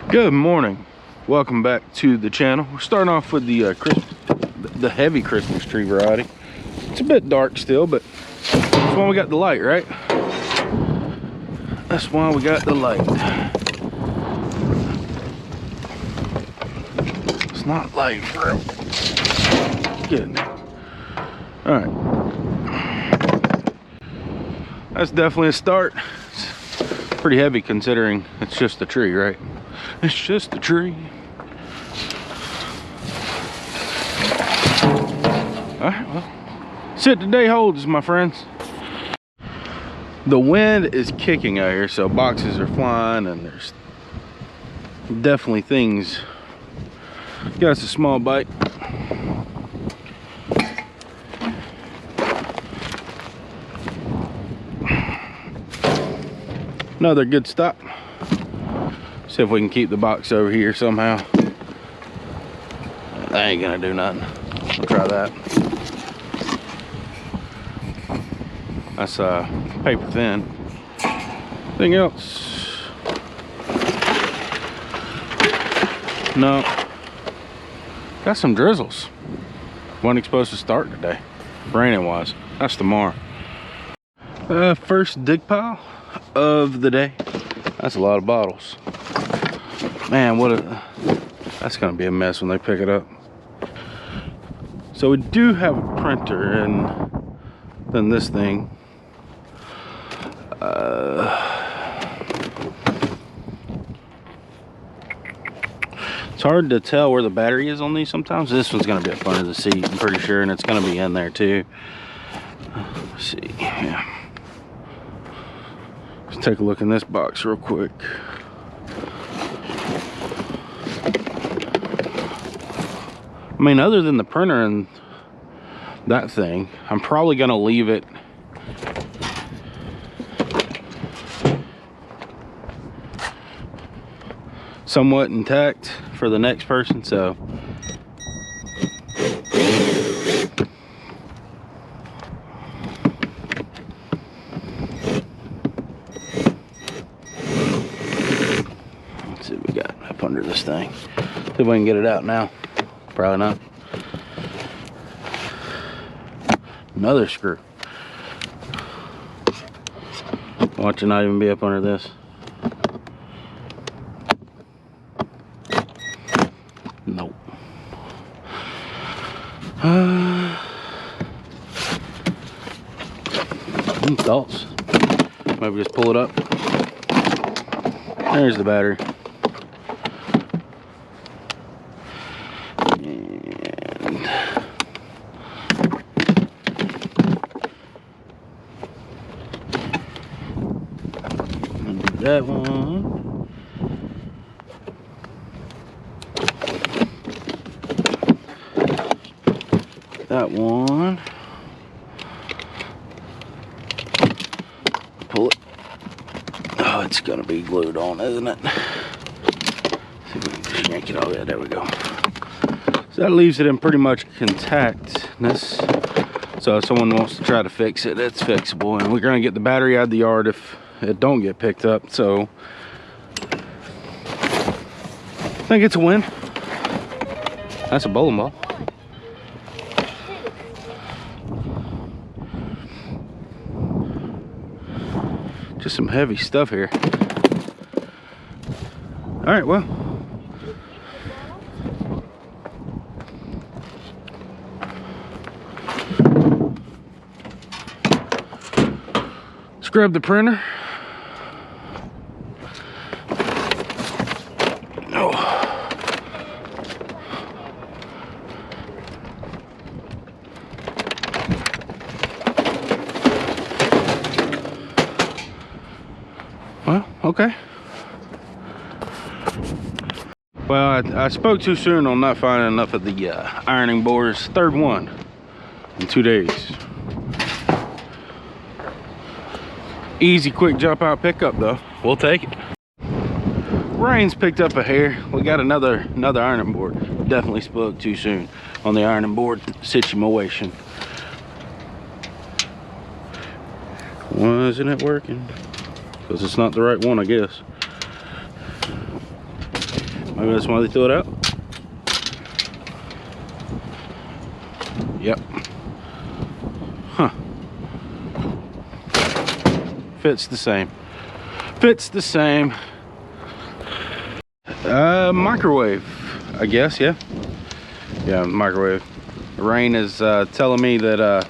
Good morning, welcome back to the channel. We're starting off with the heavy Christmas tree variety. It's a bit dark still, but that's why we got the light, right? That's why we got the light. It's not light, bro. Good. All right, that's definitely a start. It's pretty heavy considering it's just a tree, right? It's just a tree. Alright, well, sit today holds, my friends. The wind is kicking out here, so boxes are flying, and there's definitely things. Got us a small bite. Another good stop. See if we can keep the box over here somehow. That ain't gonna do nothing. We'll try that. That's paper thin. Anything else? No. Got some drizzles. Wasn't supposed to start today. Raining wise. That's tomorrow. First dig pile of the day. That's a lot of bottles. Man, that's gonna be a mess when they pick it up. So we do have a printer, and then this thing. It's hard to tell where the battery is on these sometimes. This one's gonna be up under the seat, I'm pretty sure, and it's gonna be in there too. Let's see, yeah. Let's take a look in this box real quick. I mean, other than the printer and that thing, I'm probably gonna leave it somewhat intact for the next person, so let's see what we got up under this thing. See if we can get it out now. Probably not. Another screw. Watch it not even be up under this. Nope. Any thoughts? Maybe just pull it up. There's the battery. That one. That one. Pull it. Oh, it's gonna be glued on, isn't it? See if we can just yank it. Oh yeah, there we go. So that leaves it in pretty much contactness. So if someone wants to try to fix it, it's fixable, and we're gonna get the battery out of the yard if it don't get picked up. So I think it's a win. That's a bowling ball. Just some heavy stuff here. All right, well, let's grab the printer. Well, okay. Well, I spoke too soon on not finding enough of the ironing boards. Third one in 2 days. Easy, quick jump out pickup though. We'll take it. Rain's picked up a hair. We got another ironing board. Definitely spoke too soon on the ironing board situation. Why isn't it working? Because it's not the right one, I guess. Maybe that's why they threw it out. Yep. Huh. Fits the same. Fits the same. Microwave, I guess, yeah. Yeah, microwave. The rain is telling me that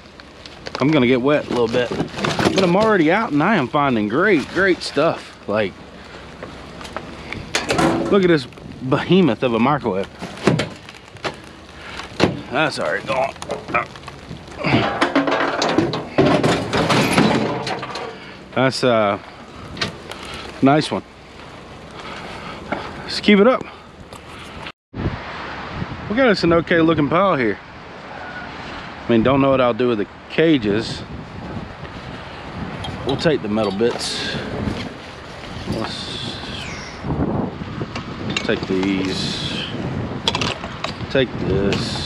I'm gonna get wet a little bit. But I'm already out and I am finding great stuff. Like, look at this behemoth of a microwave. That's already gone. That's a nice one. Let's keep it up. We got us an okay looking pile here. I mean, don't know what I'll do with the cages. We'll take the metal bits. Let's take these. Take this.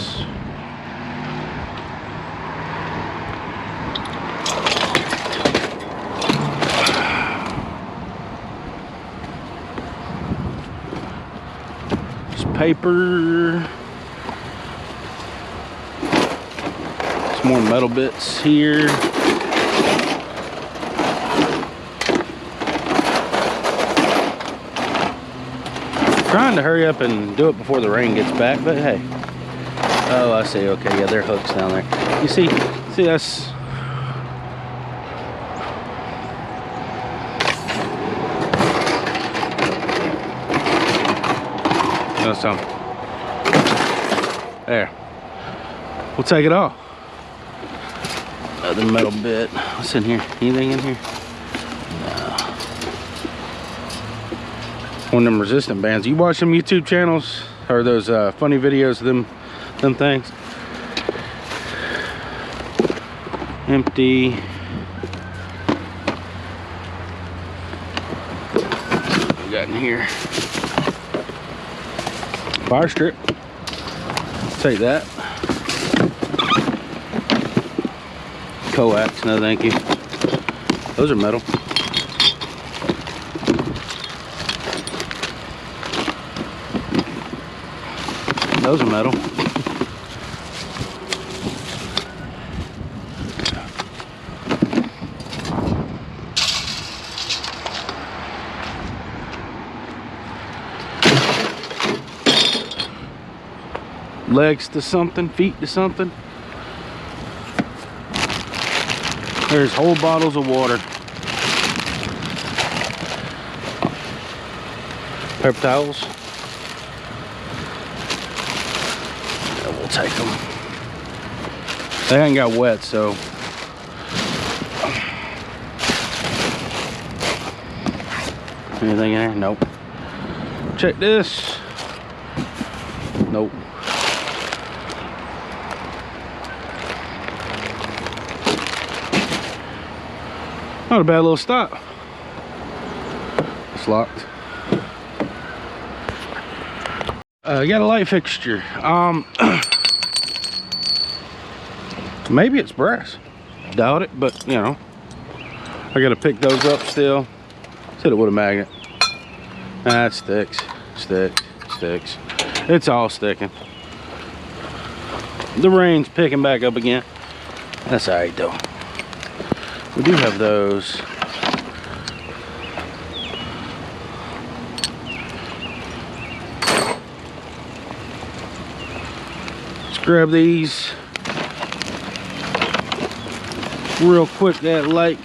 Paper, some more metal bits here. Trying to hurry up and do it before the rain gets back, but hey. Oh, I see. Okay, yeah, there are hooks down there. You see that's. There. We'll take it off. Another metal bit. What's in here? Anything in here? No. One of them resistant bands. You watch them YouTube channels or those funny videos of them things? Empty. What we got in here? Fire strip. Take that. Coax, no thank you. Those are metal. Those are metal. Legs to something, feet to something. There's whole bottles of water. Paper towels. Yeah, we'll take them. They ain't got wet, so. Anything in there? Nope. Check this. Nope. Not a bad little stop. It's locked. Got a light fixture. Maybe it's brass. Doubt it, but you know, I gotta pick those up still. Hit it with a magnet. Ah, it sticks. It's all sticking. The rain's picking back up again. That's all right though. We do have those. Let's grab these real quick. That lake.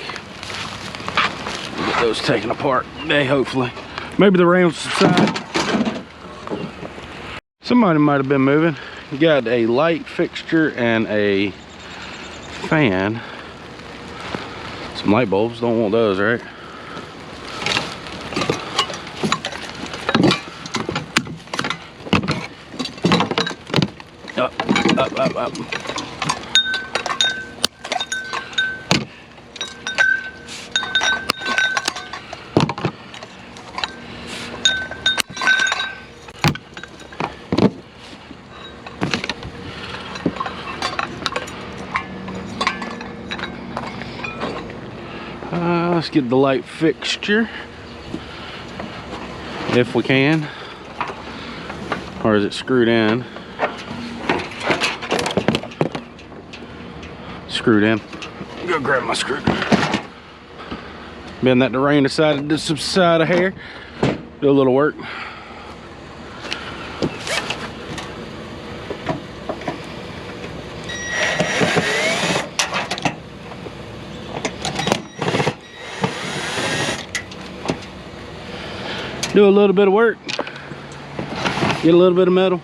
Get those taken apart today, hopefully. Maybe the rain will subside. Somebody might have been moving. You got a light fixture and a fan. Some light bulbs, don't want those, right? Up. Let's get the light fixture if we can. Or is it screwed in? Screwed in. Go grab my screwdriver. Being that the rain decided to subside a hair, do a little work. Do a little bit of work. Get a little bit of metal.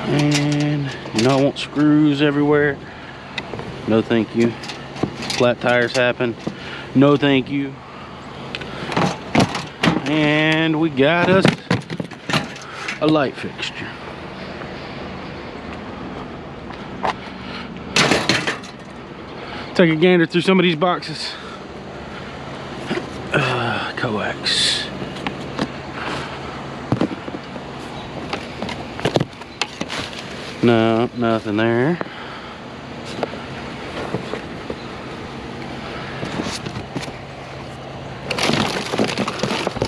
And you know I want screws everywhere. No thank you. Flat tires happen. No thank you. And we got us a light fixture. Take a gander through some of these boxes. Coax. No, nothing there.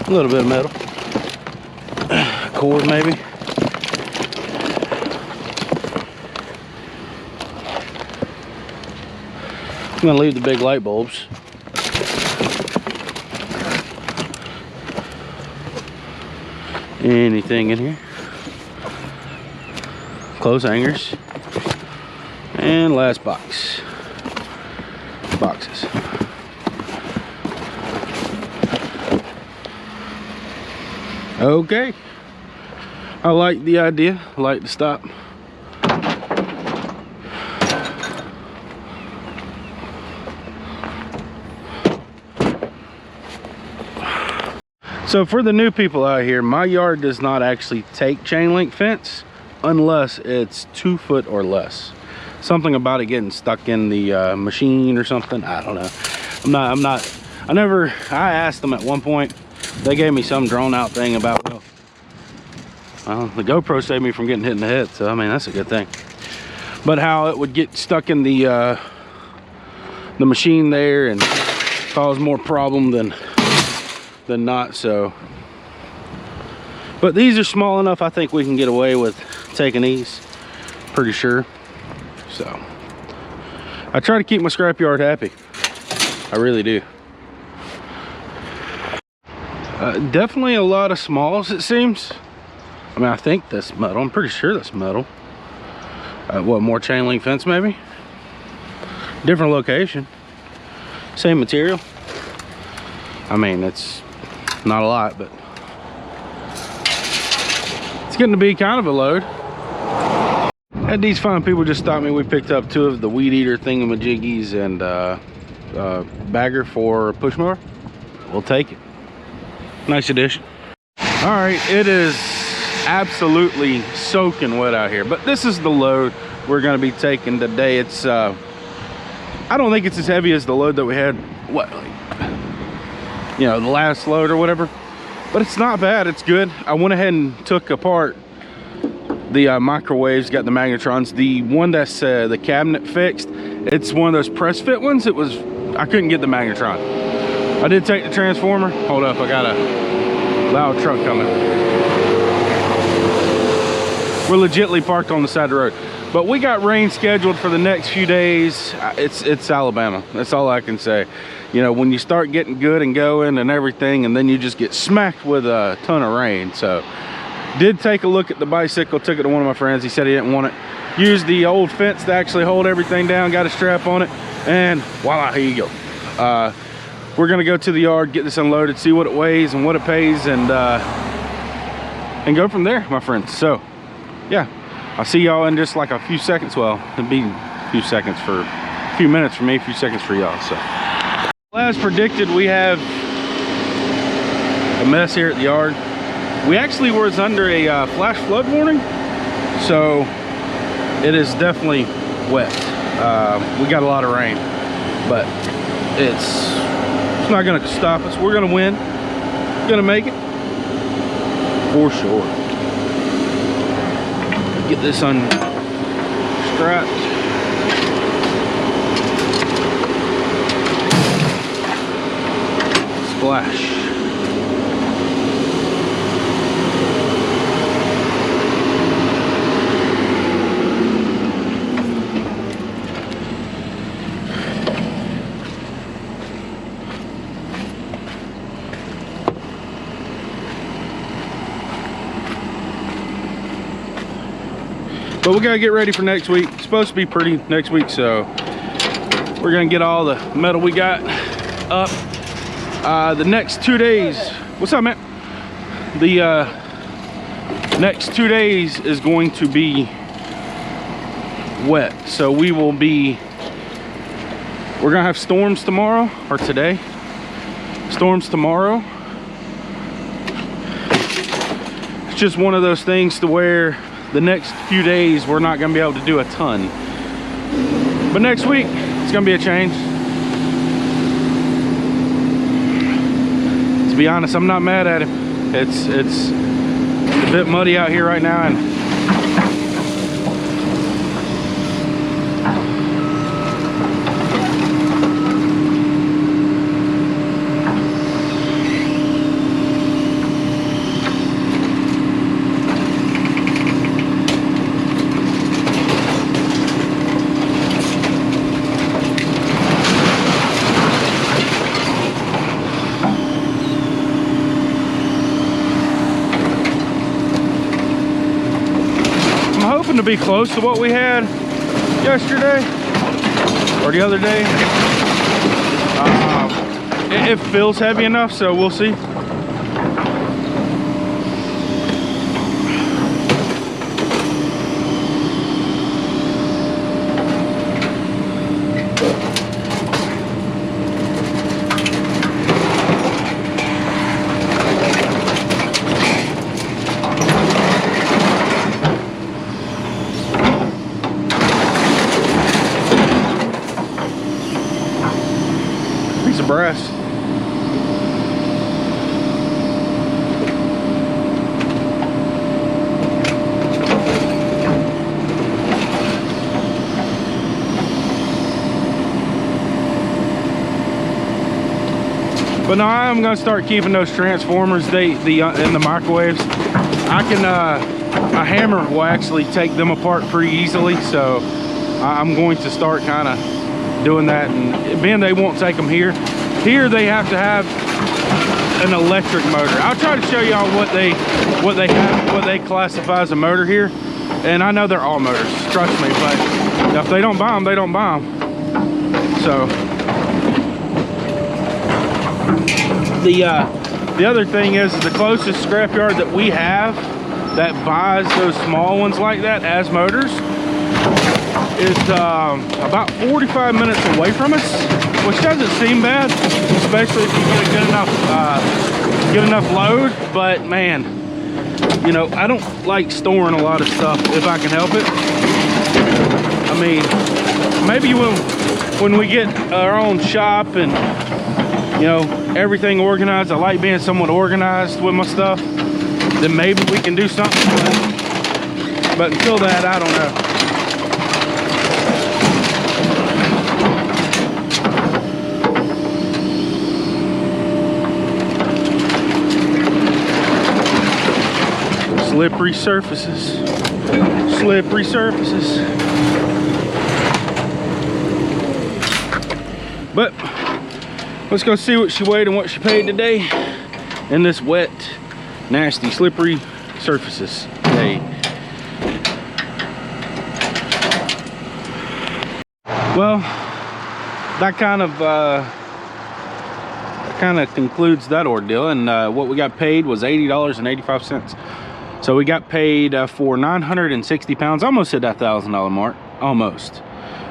A little bit of metal. Cord maybe. I'm gonna leave the big light bulbs. Anything in here? Clothes hangers. And last box. Boxes. Okay. I like the idea. I like the stop. So for the new people out here, my yard does not actually take chain link fence unless it's 2 foot or less. Something about it getting stuck in the machine or something. I don't know. I asked them at one point. They gave me some drawn out thing about, well, the GoPro saved me from getting hit in the head. So, I mean, that's a good thing. But how it would get stuck in the machine there and cause more problem than not. So, but these are small enough. I think we can get away with taking these, pretty sure. So I try to keep my scrapyard happy. I really do. Definitely a lot of smalls, it seems. I mean, I think that's metal. I'm pretty sure that's metal. What, more chain link fence maybe? Different location, same material. I mean, it's not a lot, but it's getting to be kind of a load. Had these fine people just stop me. We picked up 2 of the weed eater thingamajiggies and bagger for push mower. We'll take it. Nice addition. All right, it is absolutely soaking wet out here, but this is the load we're going to be taking today. It's I don't think it's as heavy as the load that we had, what, like, you know, the last load or whatever, but it's not bad. It's good. I went ahead and took apart the microwaves, got the magnetrons. The one that's the cabinet fixed, it's one of those press fit ones. I couldn't get the magnetron. I did take the transformer. Hold up, I got a loud truck coming. We're legitly parked on the side of the road. But we got rain scheduled for the next few days. It's Alabama. That's all I can say. You know, when you start getting good and going and everything, and then you just get smacked with a ton of rain. So, did take a look at the bicycle, took it to one of my friends. He said he didn't want it. Used the old fence to actually hold everything down, got a strap on it, and voila, here you go. We're gonna go to the yard, get this unloaded, see what it weighs and what it pays, and go from there, my friends. So, yeah. I'll see y'all in just like a few seconds. Well, it'll be a few seconds for a few minutes for me, a few seconds for y'all. So, as predicted, we have a mess here at the yard. We actually was under a flash flood warning, so it is definitely wet. We got a lot of rain, but it's not gonna stop us. We're gonna win. Gonna make it for sure. Get this unstrapped. flash. But we gotta get ready for next week. It's supposed to be pretty next week, so we're gonna get all the metal we got up. The next 2 days, what's up, man? The next 2 days is going to be wet, so we're gonna have storms tomorrow, or today. Storms tomorrow. It's just one of those things to where the next few days we're not gonna be able to do a ton. But next week, it's gonna be a change. To be honest, I'm not mad at him. It's a bit muddy out here right now, and to be close to what we had yesterday or the other day. It feels heavy enough, so we'll see. Brass. But now I'm gonna start keeping those transformers. In the microwaves. I can a hammer will actually take them apart pretty easily. So I'm going to start kind of doing that, and being they won't take them here. Here they have to have an electric motor. I'll try to show y'all what they classify as a motor here. And I know they're all motors, trust me, but if they don't buy them, they don't buy them. So the other thing is the closest scrapyard that we have that buys those small ones like that as motors is about 45 minutes away from us, which doesn't seem bad, especially if you get a good enough load. But man, you know, I don't like storing a lot of stuff if I can help it. I mean, maybe when we get our own shop and, you know, everything organized, I like being somewhat organized with my stuff, then maybe we can do something. But until that, I don't know. Slippery surfaces. Slippery surfaces. But let's go see what she weighed and what she paid today in this wet, nasty, slippery surfaces day. Well, that kind of concludes that ordeal, and what we got paid was $80.85. So we got paid for 960 pounds, almost hit that $1,000 mark, almost.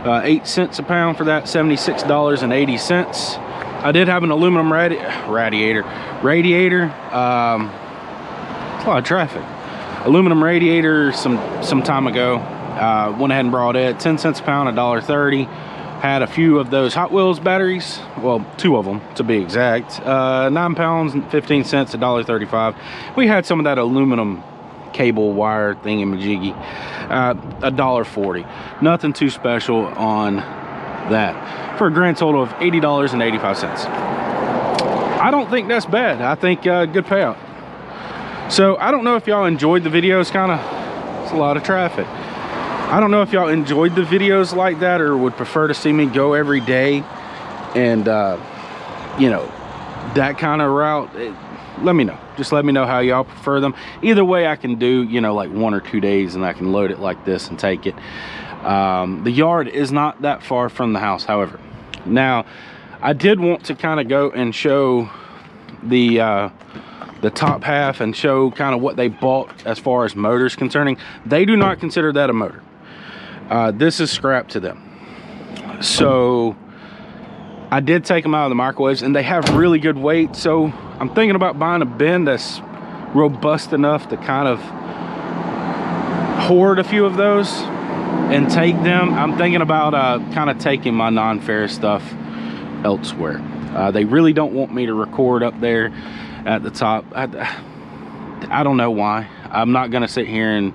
8 cents a pound for that, $76.80. I did have an aluminum radiator. It's a lot of traffic. Aluminum radiator some time ago. Went ahead and brought it, 10 cents a pound, $1.30. Had a few of those Hot Wheels batteries, well, 2 of them to be exact. 9 pounds and 15 cents, $1.35. We had some of that aluminum cable wire thingamajiggy, $1.40. Nothing too special on that, for a grand total of $80.85. I don't think that's bad. I think good payout. So I don't know if y'all enjoyed the videos. It's a lot of traffic. I don't know if y'all enjoyed the videos like that or would prefer to see me go every day and you know, that kind of route. Let me know. Just let me know how y'all prefer them. Either way, I can do, you know, like 1 or 2 days, and I can load it like this and take it. The yard is not that far from the house, however. Now, I did want to kind of go and show the top half and show kind of what they bought as far as motors concerning. They do not consider that a motor. This is scrap to them. So I did take them out of the microwaves, and they have really good weight. So I'm thinking about buying a bin that's robust enough to kind of hoard a few of those and take them. I'm thinking about kind of taking my non-ferrous stuff elsewhere. They really don't want me to record up there at the top. I don't know why. I'm not gonna sit here and,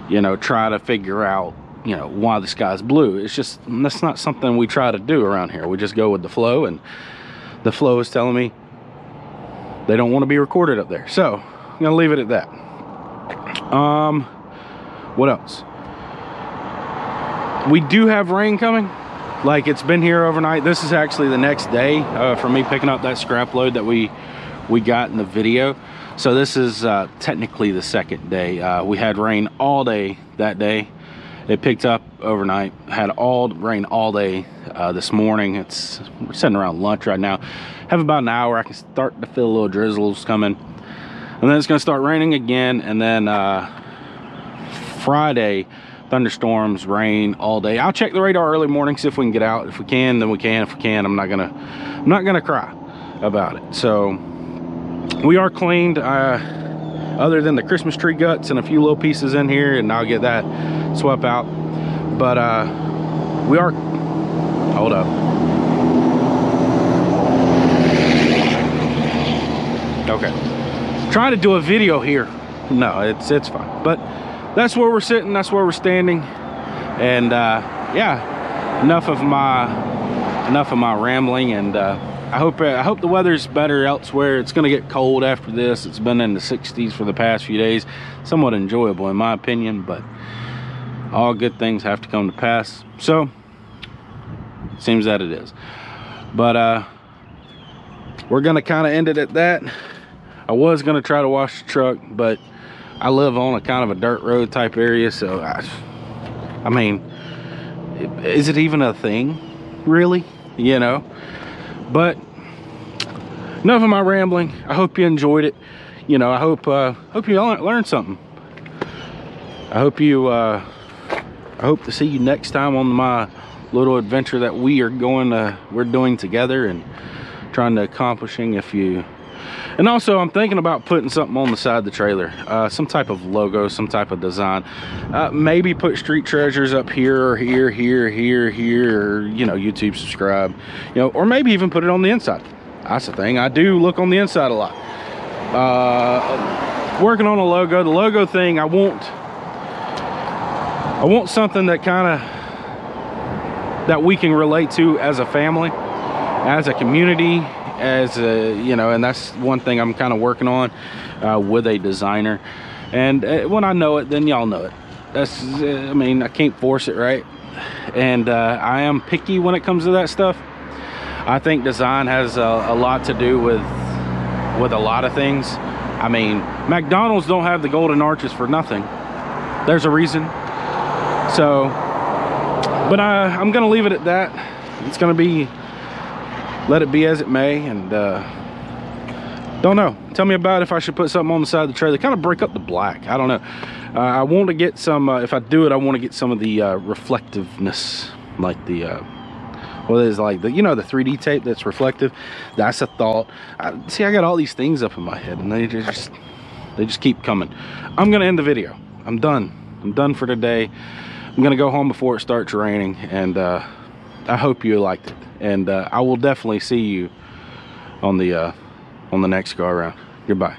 you know, try to figure out, you know, why the sky's blue. It's just, that's not something we try to do around here. We just go with the flow, and the flow is telling me they don't want to be recorded up there. So I'm gonna leave it at that. What else? We do have rain coming. Like, it's been here overnight. This is actually the next day for me picking up that scrap load that we got in the video. So this is technically the second day. We had rain all day that day. It picked up overnight, had rain all day this morning. We're sitting around lunch right now. Have about an hour. I can start to feel a little drizzles coming. And then it's gonna start raining again. And then Friday, thunderstorms, rain all day. I'll check the radar early morning, see if we can get out. If we can, then we can. If we can, I'm not gonna cry about it. So we are cleaned, other than the Christmas tree guts and a few little pieces in here, and I'll get that swept out. But we are, hold up. Okay, trying to do a video here. No, it's fine. But that's where we're sitting, that's where we're standing. And yeah, enough of my rambling. And I hope the weather's better elsewhere. It's gonna get cold after this. It's been in the 60s for the past few days. Somewhat enjoyable in my opinion, but all good things have to come to pass. So it seems that it is. But we're gonna kind of end it at that. I was gonna try to wash the truck, but I live on a kind of a dirt road type area, so I mean, is it even a thing, really? You know? But enough of my rambling. I hope you enjoyed it. You know, I hope you learned something. I hope to see you next time on my little adventure that we're doing together and trying to accomplishing. And also, I'm thinking about putting something on the side of the trailer, some type of logo, some type of design. Maybe put Street Treasures up here, or here, or, you know, YouTube subscribe, you know, or maybe even put it on the inside. That's the thing. I do look on the inside a lot. Working on a logo. The logo thing, I want something that that we can relate to as a family, as a community, as a, you know, and that's one thing I'm kind of working on with a designer. And when I know it, then y'all know it. That's, I mean, I can't force it, right? And I am picky when it comes to that stuff. I think design has a lot to do with a lot of things. I mean, McDonald's don't have the golden arches for nothing. There's a reason. So, but I'm gonna leave it at that. It's gonna be, let it be as it may. And don't know, tell me about if I should put something on the side of the trailer, kind of break up the black. I don't know. I want to get some, if I do it, I want to get some of the reflectiveness, like the what is, like the, you know, the 3D tape that's reflective. That's a thought. See, I got all these things up in my head, and they just keep coming. I'm gonna end the video. I'm done for today. I'm gonna go home before it starts raining, and I hope you liked it. And I will definitely see you on the next go around. Goodbye.